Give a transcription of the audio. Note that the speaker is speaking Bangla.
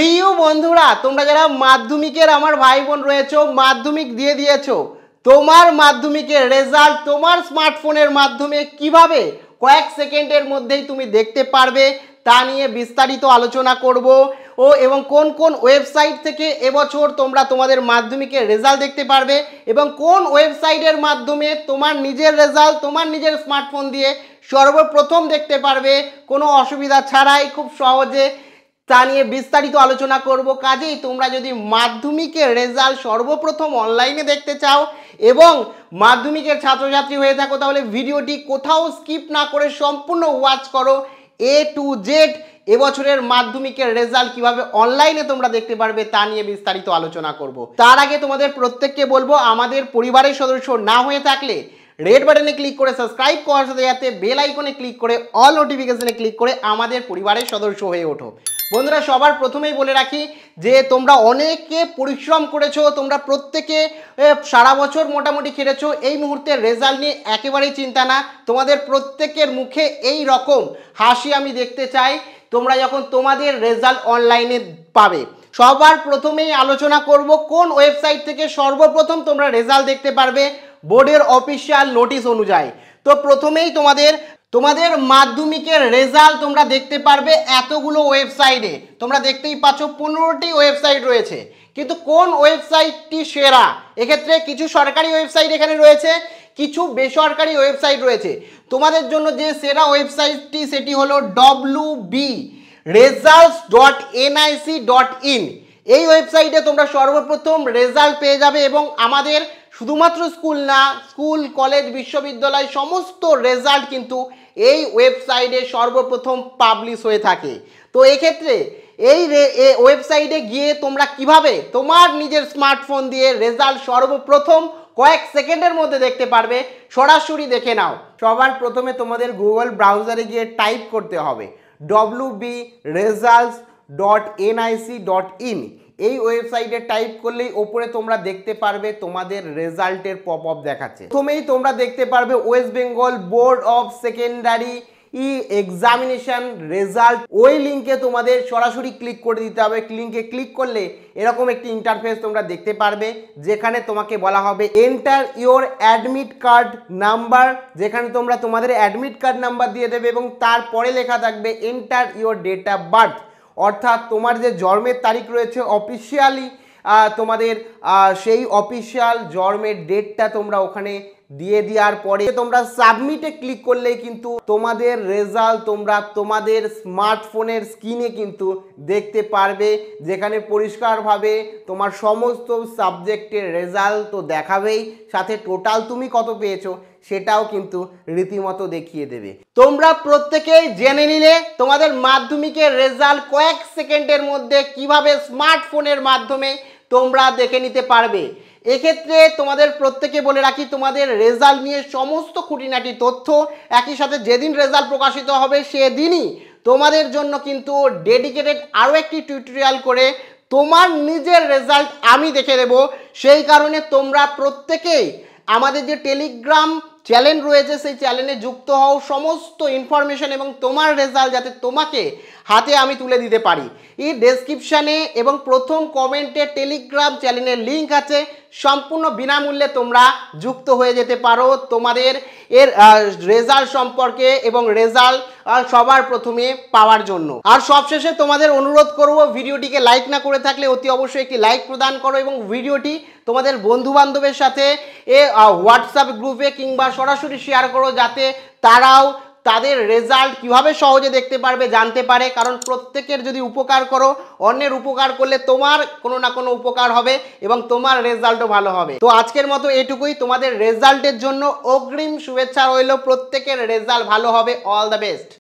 প্রিয় বন্ধুরা, তোমরা যারা মাধ্যমিকের আমার ভাই বোন রয়েছো, মাধ্যমিক দিয়ে দিয়েছো, তোমার মাধ্যমিকের রেজাল্ট তোমার স্মার্টফোনের মাধ্যমে কিভাবে কয়েক সেকেন্ডের মধ্যেই তুমি দেখতে পারবে তা নিয়ে বিস্তারিত আলোচনা করব। এবং কোন কোন ওয়েবসাইট থেকে এবছর তোমরা তোমাদের মাধ্যমিকের রেজাল্ট দেখতে পারবে এবং কোন ওয়েবসাইটের মাধ্যমে তোমার নিজের রেজাল্ট তোমার নিজের স্মার্টফোন দিয়ে সর্বপ্রথম দেখতে পারবে কোনো অসুবিধা ছাড়াই, খুব সহজে, তা নিয়ে বিস্তারিত আলোচনা করব। কাজেই তোমরা যদি মাধ্যমিকের রেজাল্ট সর্বপ্রথম অনলাইনে দেখতে চাও এবং মাধ্যমিকের ছাত্রছাত্রী হয়ে থাকো, তাহলে ভিডিওটি কোথাও স্কিপ না করে সম্পূর্ণ ওয়াচ করো। A to Z এবছরের মাধ্যমিকের রেজাল্ট কিভাবে অনলাইনে তোমরা দেখতে পারবে তা নিয়ে বিস্তারিত আলোচনা করব। তার আগে তোমাদের প্রত্যেককে বলবো, আমাদের পরিবারের সদস্য না হয়ে থাকলে রেড বাটনে ক্লিক করে সাবস্ক্রাইব করার সাথে সাথে বেল আইকনে ক্লিক করে অল নোটিফিকেশনে ক্লিক করে আমাদের পরিবারের সদস্য হয়ে ওঠো। বন্ধুরা, সবার প্রথমেই বলে রাখি যে তোমরা অনেকে পরিশ্রম করেছো, তোমরা প্রত্যেকে সারা বছর মোটামুটি খেটেছো। এই মুহূর্তের রেজাল্ট নিয়ে একেবারেই চিন্তা না, তোমাদের প্রত্যেকের মুখে এই রকম হাসি আমি দেখতে চাই তোমরা যখন তোমাদের রেজাল্ট অনলাইনে পাবে। সবার প্রথমেই আলোচনা করব কোন ওয়েবসাইট থেকে সর্বপ্রথম তোমরা রেজাল্ট দেখতে পারবে বোর্ডের অফিসিয়াল নোটিশ অনুযায়ী। তো প্রথমেই তোমাদের মাধ্যমিকের রেজাল্ট তোমরা দেখতে পারবে এতগুলো ওয়েবসাইটে। তোমরা দেখতেই পাচ্ছ 15টি ওয়েবসাইট রয়েছে, কিন্তু কোন ওয়েবসাইটটি সেরা? এক্ষেত্রে কিছু সরকারি ওয়েবসাইট এখানে রয়েছে, কিছু বেসরকারি ওয়েবসাইট রয়েছে। তোমাদের জন্য যে সেরা ওয়েবসাইটটি সেটি হলো wbresults.nic.in। এই ওয়েবসাইটে তোমরা সর্বপ্রথম রেজাল্ট পেয়ে যাবে এবং আমাদের শুধুমাত্র স্কুল না, স্কুল, কলেজ, বিশ্ববিদ্যালয় সমস্ত রেজাল্ট কিন্তু এই ওয়েবসাইটে সর্বপ্রথম পাবলিশ হয়ে থাকে। তো এক্ষেত্রে এই ওয়েবসাইটে গিয়ে তোমরা কিভাবে তোমার নিজের স্মার্টফোন দিয়ে রেজাল্ট সর্বপ্রথম কয়েক সেকেন্ডের মধ্যে দেখতে পারবে, সরাসরি দেখে নাও। সবার প্রথমে তোমাদের গুগল ব্রাউজারে গিয়ে টাইপ করতে হবে wbresults.nic.in। এই ওয়েবসাইটে টাইপ করলেই ওপরে তোমরা দেখতে পারবে তোমাদের রেজাল্টের পপ আপ দেখাচ্ছে। প্রথমেই তোমরা দেখতে পারবে West Bengal board of secondary examination result. ওই লিঙ্কে তোমাদের সরাসরি ক্লিক করে দিতে হবে। লিঙ্কে ক্লিক করলে এরকম একটি ইন্টারফেস তোমরা দেখতে পারবে, যেখানে তোমাকে বলা হবে enter your admit card number, যেখানে তোমরা তোমাদের অ্যাডমিট কার্ড নাম্বার দিয়ে দেবে এবং তারপরে লেখা থাকবে enter your date of birth, অর্থাৎ তোমার যে জন্মের তারিখ রয়েছে অফিসিয়ালি তোমাদের সেই অফিসিয়াল জন্মের ডেটটা তোমরা ওখানে দিয়ে দেওয়ার পরে তোমরা সাবমিটে ক্লিক করলেই কিন্তু তোমাদের রেজাল্ট তোমরা তোমাদের স্মার্টফোনের স্ক্রিনে কিন্তু দেখতে পারবে, যেখানে পরিষ্কারভাবে তোমার সমস্ত সাবজেক্টের রেজাল্ট তো দেখাবেই, সাথে টোটাল তুমি কত পেয়েছো সেটাও কিন্তু রীতিমতো দেখিয়ে দেবে। তোমরা প্রত্যেকেই জেনে নিলে তোমাদের মাধ্যমিকের রেজাল্ট কয়েক সেকেন্ডের মধ্যে কিভাবে স্মার্টফোনের মাধ্যমে তোমরা দেখে নিতে পারবে। এক্ষেত্রে তোমাদের প্রত্যেকে বলে রাখি, তোমাদের রেজাল্ট নিয়ে সমস্ত খুঁটিনাটি তথ্য, একই সাথে যেদিন রেজাল্ট প্রকাশিত হবে সেদিনই তোমাদের জন্য কিন্তু ডেডিকেটেড আরও একটি টিউটোরিয়াল করে তোমার নিজের রেজাল্ট আমি দেখে দেব। সেই কারণে তোমরা প্রত্যেকেই আমাদের যে টেলিগ্রাম চ্যানেল রয়েছে সেই চ্যানেলে যুক্ত হও, সমস্ত ইনফরমেশন এবং তোমার রেজাল্ট যাতে তোমাকে হাতে আমি তুলে দিতে পারি। এই ডেসক্রিপশানে এবং প্রথম কমেন্টে টেলিগ্রাম চ্যানেলের লিঙ্ক আছে, সম্পূর্ণ বিনামূল্যে তোমরা যুক্ত হয়ে যেতে পারো তোমাদের এর রেজাল্ট সম্পর্কে এবং রেজাল্ট সবার প্রথমে পাওয়ার জন্য। আর সবশেষে তোমাদের অনুরোধ করব, ভিডিওটিকে লাইক না করে থাকলে অতি অবশ্যই একটি লাইক প্রদান করো এবং ভিডিওটি তোমাদের বন্ধুবান্ধবের সাথে হোয়াটসঅ্যাপ গ্রুপে কিংবা সরাসরি শেয়ার করো, যাতে তারাও তাদের রেজাল্ট কিভাবে সহজে দেখতে পারবে জানতে পারে। কারণ প্রত্যেকের যদি উপকার করো, অন্যের উপকার করলে তোমার কোনো না কোনো উপকার হবে এবং তোমার রেজাল্টও ভালো হবে। তো আজকের মতো এটুকুই। তোমাদের রেজাল্টের জন্য অগ্রিম শুভেচ্ছা রইল, প্রত্যেকের রেজাল্ট ভালো হবে। All the best.